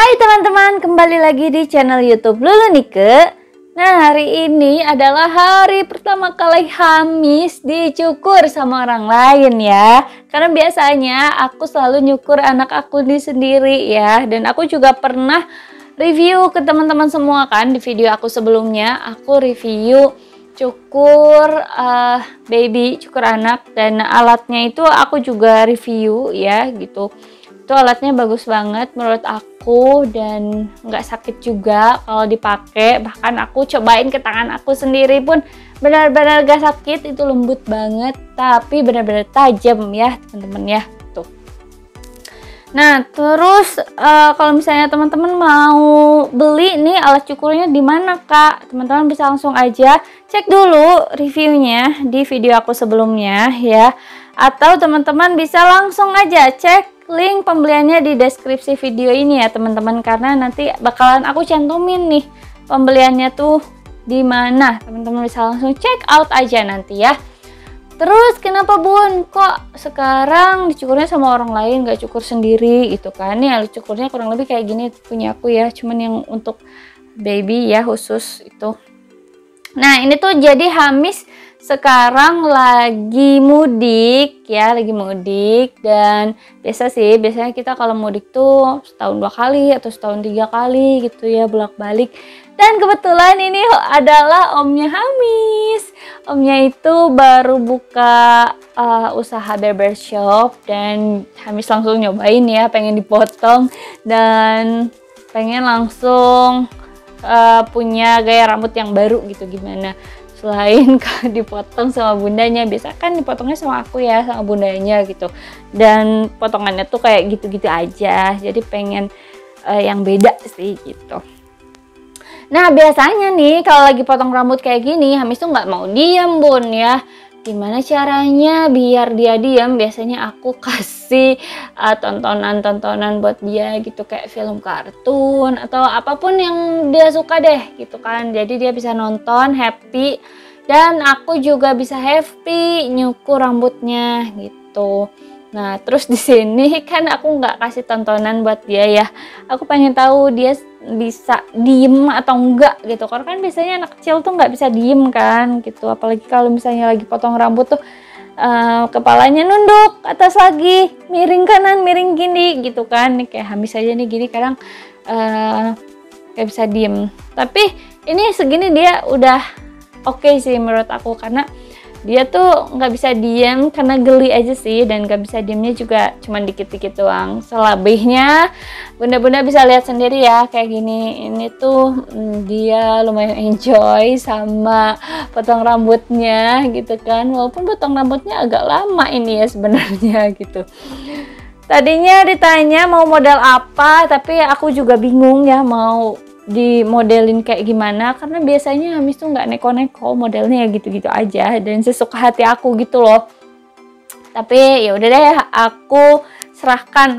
Hai teman-teman, kembali lagi di channel YouTube Lulu Nike. Nah, hari ini adalah hari pertama kali Hamis dicukur sama orang lain ya. Karena biasanya aku selalu nyukur anak aku sendiri ya. Dan aku juga pernah review ke teman-teman semua kan di video aku sebelumnya. Aku review cukur baby, cukur anak, dan alatnya itu aku juga review ya gitu. Itu alatnya bagus banget menurut aku dan nggak sakit juga kalau dipakai. Bahkan aku cobain ke tangan aku sendiri pun benar-benar gak sakit, itu lembut banget tapi benar-benar tajam ya teman-teman ya tuh. Nah terus kalau misalnya teman-teman mau beli nih alat cukurnya di mana kak, teman-teman bisa langsung aja cek dulu reviewnya di video aku sebelumnya ya, atau teman-teman bisa langsung aja cek link pembeliannya di deskripsi video ini ya teman-teman, karena nanti bakalan aku cantumin nih pembeliannya tuh di mana. Teman-teman bisa langsung check out aja nanti ya. Terus kenapa bun kok sekarang dicukurnya sama orang lain, gak cukur sendiri gitu kan? Nih alat cukurnya kurang lebih kayak gini punya aku ya, cuman yang untuk baby ya khusus itu. Nah ini tuh jadi Hamis sekarang lagi mudik ya, lagi mudik. Dan biasanya kita kalau mudik tuh setahun 2 kali atau setahun 3 kali gitu ya, bolak-balik. Dan kebetulan ini adalah omnya Hamis. Omnya itu baru buka usaha barbershop dan Hamis langsung nyobain ya, pengen dipotong dan pengen langsung punya gaya rambut yang baru gitu. Gimana selain dipotong sama bundanya, biasa kan dipotongnya sama aku ya, sama bundanya gitu, dan potongannya tuh kayak gitu-gitu aja, jadi pengen yang beda sih gitu. Nah biasanya nih kalau lagi potong rambut kayak gini, Hamis tuh nggak mau diem bun ya. Gimana caranya biar dia diam? Biasanya aku kasih tontonan-tontonan buat dia gitu, kayak film kartun atau apapun yang dia suka deh gitu kan. Jadi dia bisa nonton happy dan aku juga bisa happy nyukur rambutnya gitu. Nah terus di sini kan aku nggak kasih tontonan buat dia ya. Aku pengen tahu dia bisa diem atau enggak gitu, karena kan biasanya anak kecil tuh nggak bisa diem kan gitu, apalagi kalau misalnya lagi potong rambut tuh kepalanya nunduk atas lagi, miring kanan miring gini gitu kan. Nih kayak Hamis aja nih gini kadang nggak bisa diem, tapi ini segini dia udah oke sih menurut aku, karena dia tuh nggak bisa diem karena geli aja sih, dan nggak bisa diemnya juga cuman dikit-dikit doang. Selebihnya bunda-bunda bisa lihat sendiri ya kayak gini. Ini tuh dia lumayan enjoy sama potong rambutnya gitu kan, walaupun potong rambutnya agak lama ini ya sebenarnya gitu. Tadinya ditanya mau model apa, tapi aku juga bingung ya mau di modelin kayak gimana, karena biasanya Hamis tuh nggak neko-neko, modelnya ya gitu-gitu aja dan sesuka hati aku gitu loh. Tapi ya udah deh, aku serahkan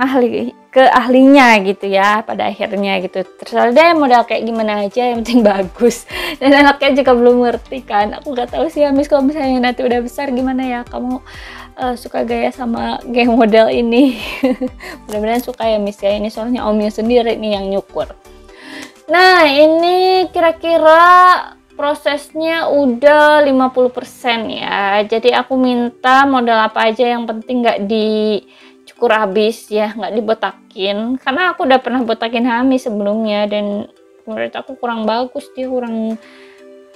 ke ahlinya gitu ya pada akhirnya gitu. Terserah deh model kayak gimana aja, yang penting bagus. Dan anaknya juga belum ngerti kan. Aku nggak tahu sih Hamis kalau misalnya nanti udah besar gimana ya, kamu suka gaya sama gaya model ini. Mudah-mudahan suka ya Miss ya, ini soalnya omnya sendiri nih yang nyukur. Nah ini kira-kira prosesnya udah 50% ya. Jadi aku minta model apa aja yang penting nggak dicukur habis ya, nggak dibotakin. Karena aku udah pernah botakin Hamis sebelumnya dan menurut aku kurang bagus, dia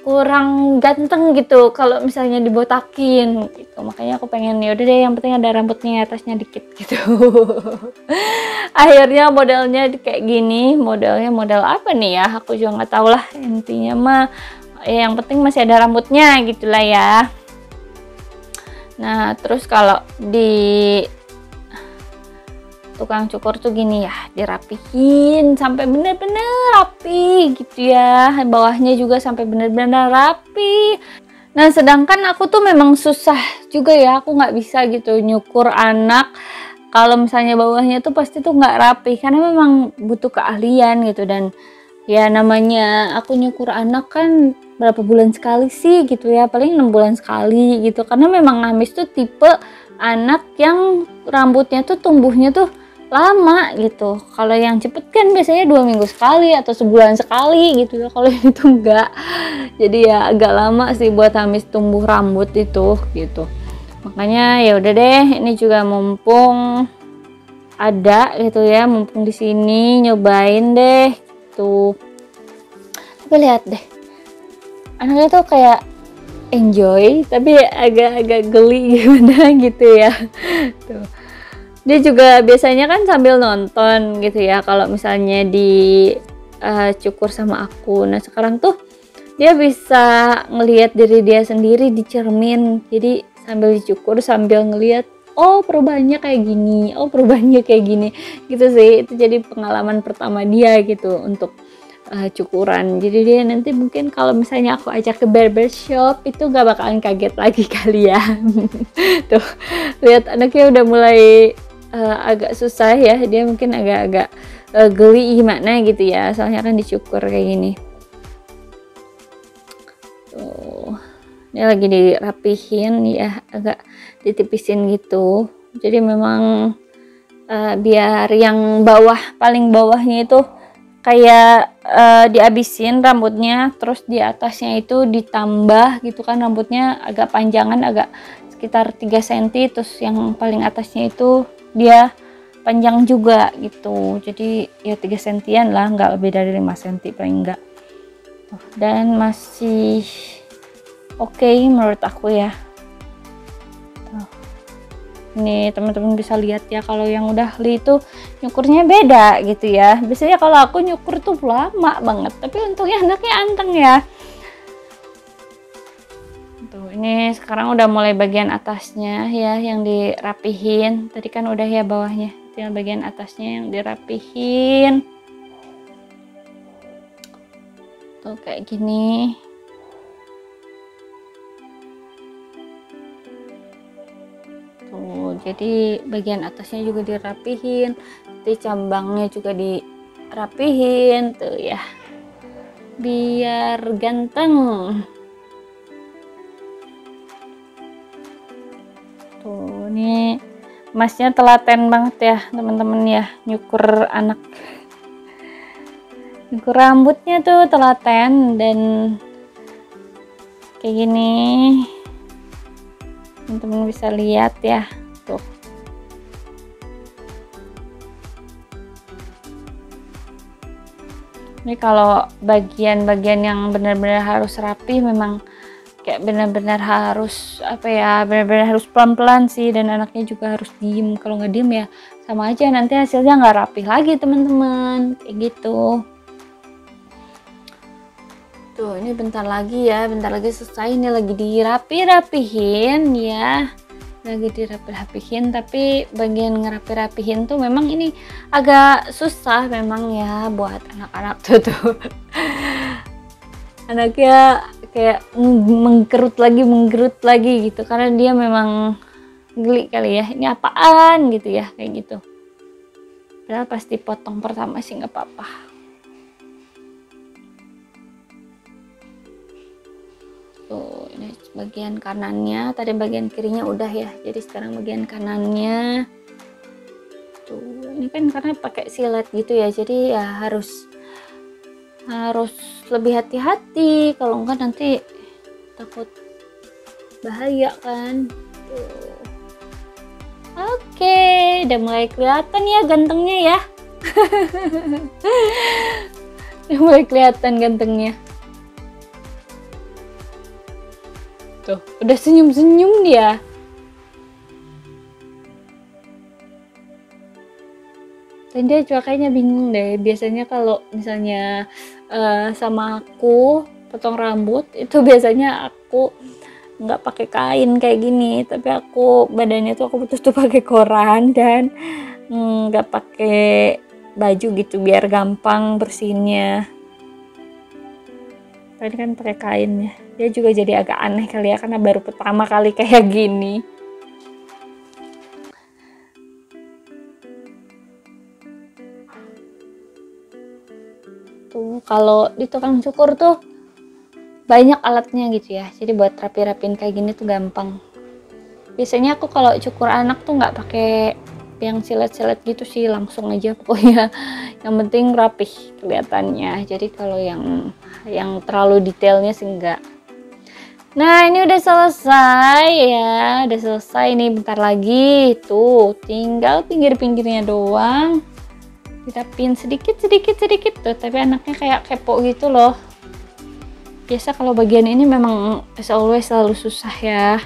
kurang ganteng gitu kalau misalnya dibotakin gitu. Makanya aku pengen ya udah deh yang penting ada rambutnya atasnya dikit gitu. Akhirnya modelnya kayak gini. Modelnya model apa nih ya, aku juga nggak tahu lah, intinya mah yang penting masih ada rambutnya gitulah ya. Nah terus kalau di tukang cukur tuh gini ya, dirapihin sampai bener-bener rapi gitu ya, bawahnya juga sampai bener-bener rapi. Nah sedangkan aku tuh memang susah juga ya, aku nggak bisa gitu nyukur anak kalau misalnya bawahnya tuh pasti tuh nggak rapi, karena memang butuh keahlian gitu. Dan ya namanya aku nyukur anak kan berapa bulan sekali sih gitu ya, paling 6 bulan sekali gitu, karena memang Hamis tuh tipe anak yang rambutnya tuh tumbuhnya tuh lama gitu. Kalau yang cepet kan biasanya 2 minggu sekali atau sebulan sekali gitu ya. Kalau ini tuh enggak. Jadi ya agak lama sih buat Hamis tumbuh rambut itu gitu. Makanya ya udah deh, ini juga mumpung ada gitu ya, mumpung di sini nyobain deh gitu. Tapi lihat deh, anaknya tuh kayak enjoy tapi agak-agak geli gimana gitu ya. Tuh. Dia juga biasanya kan sambil nonton gitu ya kalau misalnya di cukur sama aku. Nah sekarang tuh dia bisa ngelihat diri dia sendiri di cermin, jadi sambil dicukur sambil ngelihat, oh perubahannya kayak gini, oh perubahannya kayak gini gitu sih. Itu jadi pengalaman pertama dia gitu untuk cukuran. Jadi dia nanti mungkin kalau misalnya aku ajak ke barbershop itu gak bakalan kaget lagi kali ya. Tuh lihat anaknya udah mulai agak susah ya, dia mungkin agak-agak geli gimana gitu ya, soalnya kan dicukur kayak gini. Tuh ini lagi dirapihin ya, agak ditipisin gitu. Jadi memang biar yang bawah, paling bawahnya itu kayak dihabisin rambutnya, terus di atasnya itu ditambah gitu kan, rambutnya agak panjangan, agak sekitar 3 cm, terus yang paling atasnya itu dia panjang juga gitu. Jadi ya 3 sentian lah, nggak lebih dari 5 cm paling enggak. Dan masih oke menurut aku ya. Ini teman-teman bisa lihat ya, kalau yang udah ahli itu nyukurnya beda gitu ya. Biasanya kalau aku nyukur tuh lama banget, tapi untungnya anaknya anteng ya. Tuh ini sekarang udah mulai bagian atasnya ya yang dirapihin. Tadi kan udah ya bawahnya, tinggal bagian atasnya yang dirapihin. Tuh kayak gini. Tuh jadi bagian atasnya juga dirapihin, di cambangnya juga dirapihin tuh ya, biar ganteng. Tuh ini masnya telaten banget ya teman-teman ya, nyukur anak, nyukur rambutnya tuh telaten. Dan kayak gini teman-teman bisa lihat ya tuh. Ini kalau bagian-bagian yang benar-benar harus rapi memang kayak benar-benar harus apa ya, benar-benar harus pelan-pelan sih, dan anaknya juga harus diem. Kalau nggak diem ya sama aja nanti hasilnya nggak rapi lagi teman-teman, kayak gitu. Tuh ini bentar lagi ya, bentar lagi selesai. Ini lagi dirapihin ya, lagi dirapihin. Tapi bagian ngerapi-rapihin tuh memang ini agak susah memang ya buat anak-anak tuh. Anaknya kayak menggerut lagi gitu, karena dia memang geli kali ya, ini apaan gitu ya, kayak gitu. Padahal pasti potong pertama sih nggak apa-apa. Tuh ini bagian kanannya, tadi bagian kirinya udah ya, jadi sekarang bagian kanannya. Tuh ini kan karena pakai silet gitu ya, jadi ya harus lebih hati-hati, kalau enggak nanti takut bahaya kan. Tuh. Oke, udah mulai kelihatan ya gantengnya ya. Udah mulai kelihatan gantengnya. Tuh, udah senyum-senyum dia. Dan dia cuakanya bingung deh. Biasanya kalau misalnya sama aku potong rambut itu biasanya aku nggak pakai kain kayak gini, tapi aku badannya tuh aku putus tuh pakai koran dan nggak pakai baju gitu biar gampang bersihinnya. Tadi kan pakai kain ya, dia juga jadi agak aneh kali ya karena baru pertama kali kayak gini. Tuh kalau di tukang cukur tuh banyak alatnya gitu ya, jadi buat rapi-rapin kayak gini tuh gampang. Biasanya aku kalau cukur anak tuh nggak pakai yang silet-silet gitu sih, langsung aja pokoknya. Yang penting rapih kelihatannya. Jadi kalau yang terlalu detailnya sih enggak. Nah, ini udah selesai ya, udah selesai nih, bentar lagi tuh tinggal pinggir-pinggirnya doang dirapin sedikit tuh, tapi anaknya kayak kepo gitu loh. Biasa kalau bagian ini memang as always selalu susah ya.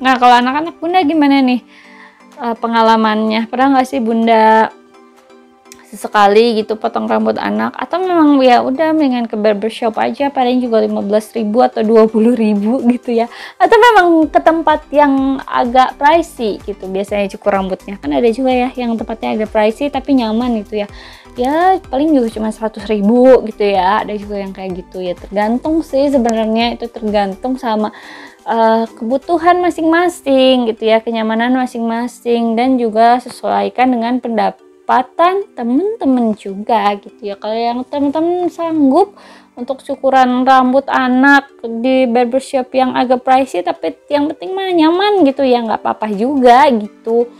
Nah, kalau anak-anak Bunda gimana nih pengalamannya? Pernah nggak sih Bunda sesekali gitu potong rambut anak, atau memang ya udah mendingan ke barbershop aja, paling juga 15.000 atau 20.000 gitu ya, atau memang ke tempat yang agak pricey gitu biasanya cukur rambutnya? Kan ada juga ya yang tempatnya agak pricey tapi nyaman gitu ya, ya paling juga cuma 100.000 gitu ya, ada juga yang kayak gitu ya. Tergantung sih sebenarnya, itu tergantung sama kebutuhan masing-masing gitu ya, kenyamanan masing-masing, dan juga sesuaikan dengan pendapatan temen-temen juga gitu ya. Kalau yang temen-temen sanggup untuk cukuran rambut anak di barbershop yang agak pricey tapi yang penting mah nyaman gitu ya, nggak apa-apa juga gitu.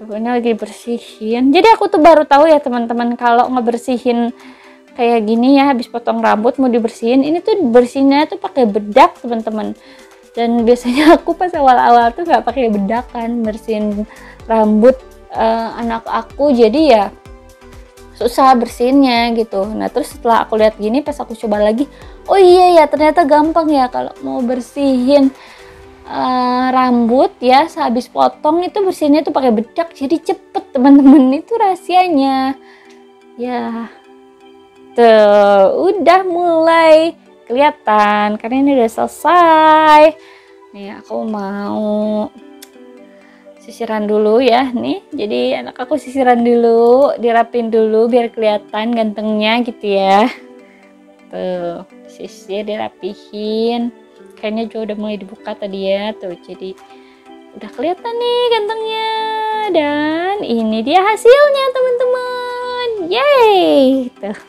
Pokoknya lagi bersihin. Jadi aku tuh baru tahu ya teman-teman, kalau ngebersihin kayak gini ya, habis potong rambut mau dibersihin, ini tuh bersihnya tuh pakai bedak teman-teman. Dan biasanya aku pas awal-awal tuh nggak pakai bedak kan bersihin rambut anak aku, jadi ya susah bersihinnya gitu. Nah terus setelah aku lihat gini, pas aku coba lagi, oh iya ya ternyata gampang ya kalau mau bersihin rambut ya sehabis potong itu, bersihinnya tuh pakai bedak, jadi cepet teman-teman. Itu rahasianya ya. Tuh udah mulai kelihatan karena ini udah selesai nih. Aku mau sisiran dulu ya nih, jadi anak aku sisiran dulu, dirapin dulu biar kelihatan gantengnya gitu ya. Tuh sisir, dirapihin, kayaknya juga udah mulai dibuka tadi ya, tuh jadi udah kelihatan nih gantengnya. Dan ini dia hasilnya teman-teman, yeay. Tuh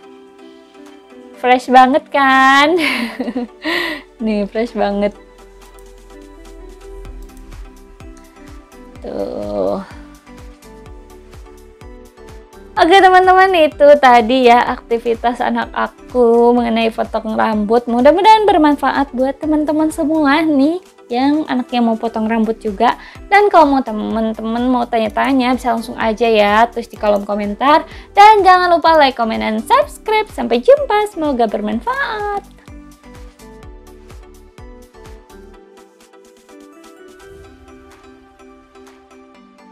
fresh banget kan. Nih fresh banget tuh. Oke teman-teman, itu tadi ya aktivitas anak aku mengenai potong rambut. Mudah-mudahan bermanfaat buat teman-teman semua nih yang anaknya mau potong rambut juga. Dan kalau mau teman-teman mau tanya-tanya bisa langsung aja ya, tulis di kolom komentar. Dan jangan lupa like, comment, dan subscribe. Sampai jumpa, semoga bermanfaat.